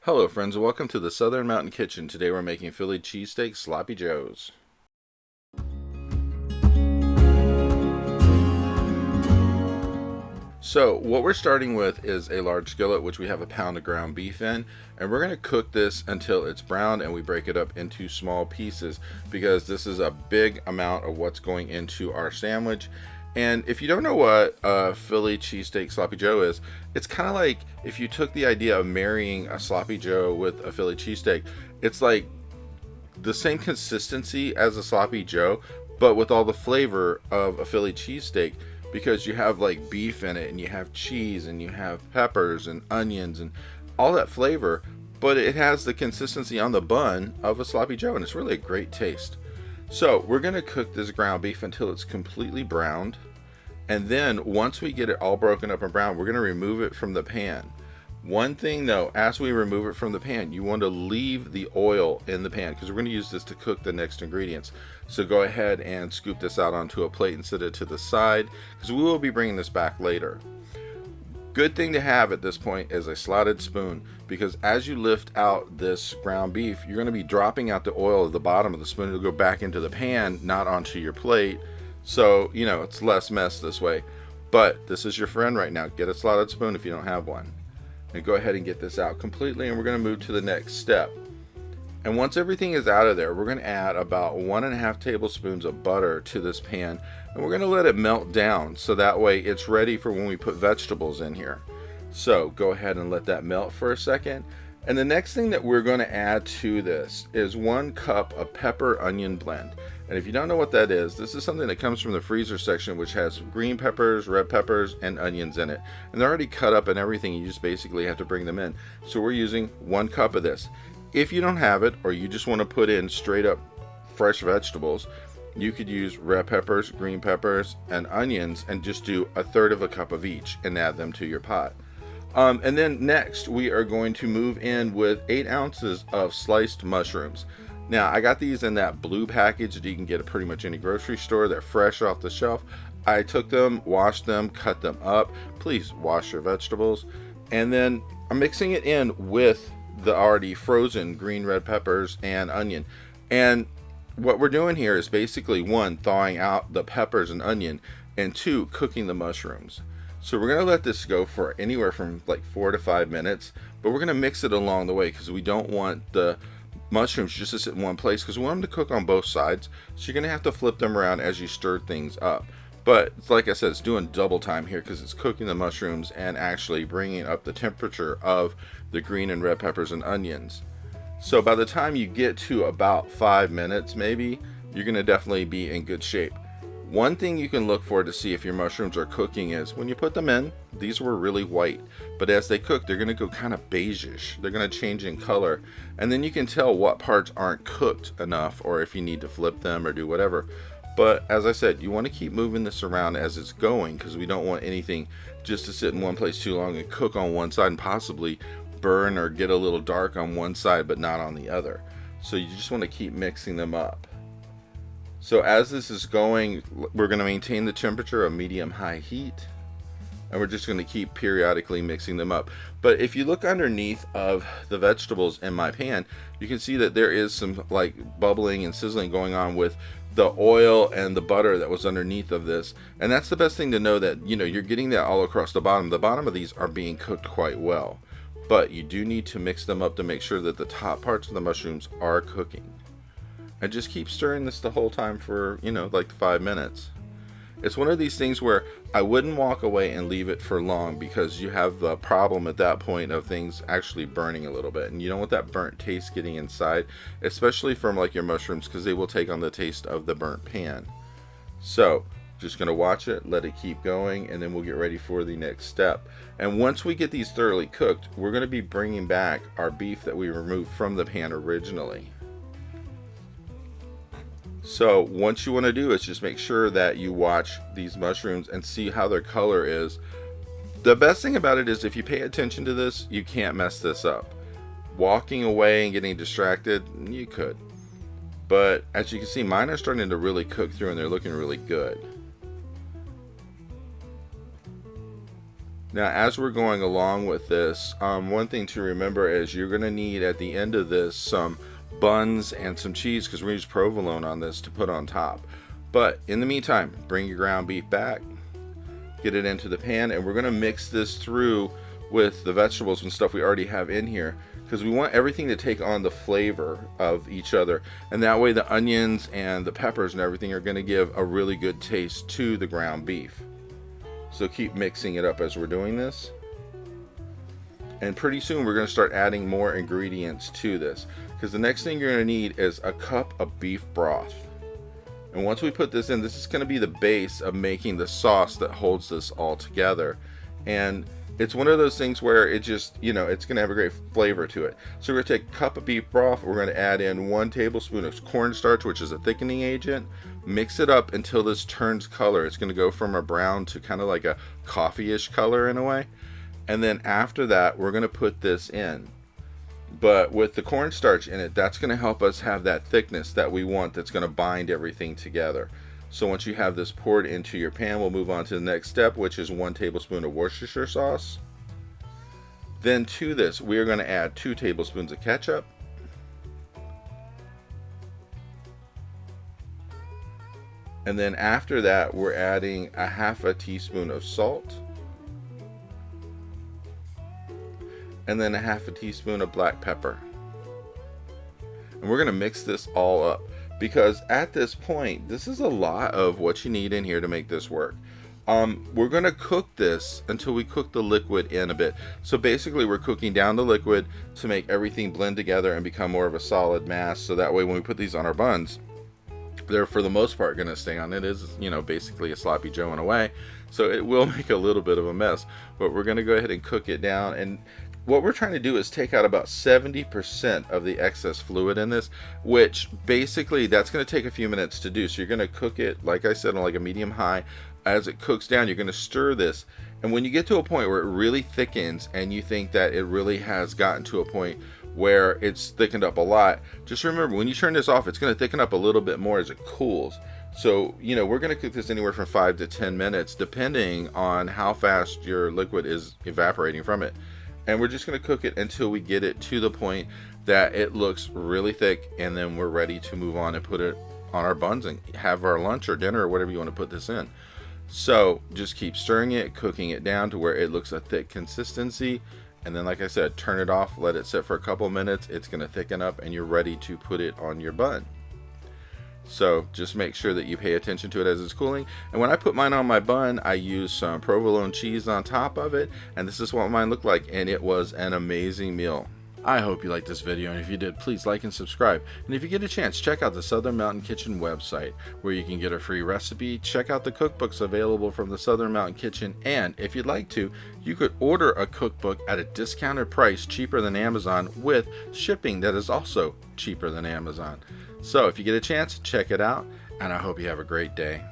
Hello friends and welcome to the Southern Mountain Kitchen. Today we're making Philly Cheesesteak Sloppy Joes. So what we're starting with is a large skillet which we have a pound of ground beef in, and we're going to cook this until it's brown and we break it up into small pieces because this is a big amount of what's going into our sandwich. And if you don't know what a Philly cheesesteak sloppy joe is, it's kind of like if you took the idea of marrying a sloppy joe with a Philly cheesesteak. It's like the same consistency as a sloppy joe, but with all the flavor of a Philly cheesesteak because you have like beef in it and you have cheese and you have peppers and onions and all that flavor, but it has the consistency on the bun of a sloppy joe and it's really a great taste. So we're going to cook this ground beef until it's completely browned, and then once we get it all broken up and brown, we're going to remove it from the pan. One thing though, as we remove it from the pan, you want to leave the oil in the pan because we're going to use this to cook the next ingredients. So go ahead and scoop this out onto a plate and set it to the side because we will be bringing this back later. Good thing to have at this point is a slotted spoon because as you lift out this ground beef, you're going to be dropping out the oil at the bottom of the spoon. It'll go back into the pan, not onto your plate. So, you know, it's less mess this way. But this is your friend right now. Get a slotted spoon if you don't have one. And go ahead and get this out completely, and we're going to move to the next step. And once everything is out of there, we're going to add about 1.5 tablespoons of butter to this pan, and we're going to let it melt down so that way it's ready for when we put vegetables in here. So go ahead and let that melt for a second. And the next thing that we're going to add to this is 1 cup of pepper onion blend. And if you don't know what that is, this is something that comes from the freezer section, which has green peppers, red peppers, and onions in it. And they're already cut up and everything. You just basically have to bring them in. So we're using 1 cup of this. If you don't have it, or you just want to put in straight up fresh vegetables, you could use red peppers, green peppers, and onions and just do 1/3 cup of each and add them to your pot. And then next we are going to move in with 8 ounces of sliced mushrooms. Now I got these in that blue package that you can get at pretty much any grocery store. They're fresh off the shelf. I took them, washed them, cut them up. Please wash your vegetables. And then I'm mixing it in with the already frozen green red peppers and onion. And what we're doing here is basically 1, thawing out the peppers and onion, and 2, cooking the mushrooms. So we're going to let this go for anywhere from like 4 to 5 minutes, but we're going to mix it along the way because we don't want the mushrooms just to sit in one place because we want them to cook on both sides. So you're going to have to flip them around as you stir things up. But like I said, it's doing double time here because it's cooking the mushrooms and actually bringing up the temperature of the green and red peppers and onions. So by the time you get to about 5 minutes maybe, you're going to definitely be in good shape. One thing you can look for to see if your mushrooms are cooking is when you put them in, these were really white, but as they cook, they're going to go kind of beigeish. They're going to change in color, and then you can tell what parts aren't cooked enough or if you need to flip them or do whatever. But as I said, you want to keep moving this around as it's going because we don't want anything just to sit in one place too long and cook on one side and possibly burn or get a little dark on one side but not on the other. So you just want to keep mixing them up. So as this is going, we're going to maintain the temperature of medium-high heat, and we're just going to keep periodically mixing them up. But if you look underneath of the vegetables in my pan, you can see that there is some like bubbling and sizzling going on with the oil and the butter that was underneath of this. And that's the best thing to know, that you know you're getting that all across the bottom. The bottom of these are being cooked quite well, but you do need to mix them up to make sure that the top parts of the mushrooms are cooking. And just keep stirring this the whole time for, you know, like 5 minutes. It's one of these things where I wouldn't walk away and leave it for long because you have the problem at that point of things actually burning a little bit, and you don't want that burnt taste getting inside, especially from like your mushrooms, because they will take on the taste of the burnt pan. So just going to watch it, let it keep going, and then we'll get ready for the next step. And once we get these thoroughly cooked, we're going to be bringing back our beef that we removed from the pan originally. So what you want to do is just make sure that you watch these mushrooms and see how their color is. The best thing about it is if you pay attention to this, you can't mess this up. Walking away and getting distracted, you could. But as you can see, mine are starting to really cook through and they're looking really good. Now, as we're going along with this, one thing to remember is you're going to need at the end of this some buns and some cheese, because we're going to use provolone on this to put on top. But in the meantime, bring your ground beef back, get it into the pan, and we're going to mix this through with the vegetables and stuff we already have in here, because we want everything to take on the flavor of each other, and that way the onions and the peppers and everything are going to give a really good taste to the ground beef. So keep mixing it up as we're doing this, and pretty soon we're going to start adding more ingredients to this, because the next thing you're going to need is a cup of beef broth. And once we put this in, this is going to be the base of making the sauce that holds this all together. And it's one of those things where it just, it's going to have a great flavor to it. So we're going to take a cup of beef broth. We're going to add in 1 tablespoon of cornstarch, which is a thickening agent. Mix it up until this turns color. It's going to go from a brown to kind of like a coffee-ish color in a way. And then after that, we're going to put this in. But with the cornstarch in it, that's going to help us have that thickness that we want, that's going to bind everything together. So once you have this poured into your pan, we'll move on to the next step, which is 1 tablespoon of Worcestershire sauce. Then to this, we are going to add 2 tablespoons of ketchup. And then after that, we're adding a ½ teaspoon of salt. And then a ½ teaspoon of black pepper. And we're going to mix this all up, because at this point, this is a lot of what you need in here to make this work. We're going to cook this until we cook the liquid in a bit. So basically we're cooking down the liquid to make everything blend together and become more of a solid mass, so that way when we put these on our buns, they're for the most part going to stay on. It is, basically a sloppy joe in a way, so it will make a little bit of a mess, but we're going to go ahead and cook it down. And what we're trying to do is take out about 70% of the excess fluid in this, which basically that's going to take a few minutes to do. So you're going to cook it, like I said, on like a medium high. As it cooks down, you're going to stir this, and when you get to a point where it really thickens and you think that it really has gotten to a point where it's thickened up a lot, just remember, when you turn this off, it's going to thicken up a little bit more as it cools. So, we're going to cook this anywhere from 5 to 10 minutes, depending on how fast your liquid is evaporating from it. And we're just going to cook it until we get it to the point that it looks really thick, and then we're ready to move on and put it on our buns and have our lunch or dinner or whatever you want to put this in. So just keep stirring it, cooking it down to where it looks a thick consistency, and then, like I said, turn it off, let it sit for a couple minutes. It's going to thicken up and you're ready to put it on your bun. So just make sure that you pay attention to it as it's cooling. And when I put mine on my bun, I use some provolone cheese on top of it, and this is what mine looked like, and it was an amazing meal. I hope you liked this video, and if you did, please like and subscribe. And if you get a chance, check out the Southern Mountain Kitchen website, where you can get a free recipe, check out the cookbooks available from the Southern Mountain Kitchen, and if you'd like to, you could order a cookbook at a discounted price, cheaper than Amazon, with shipping that is also cheaper than Amazon. So if you get a chance, check it out, and I hope you have a great day.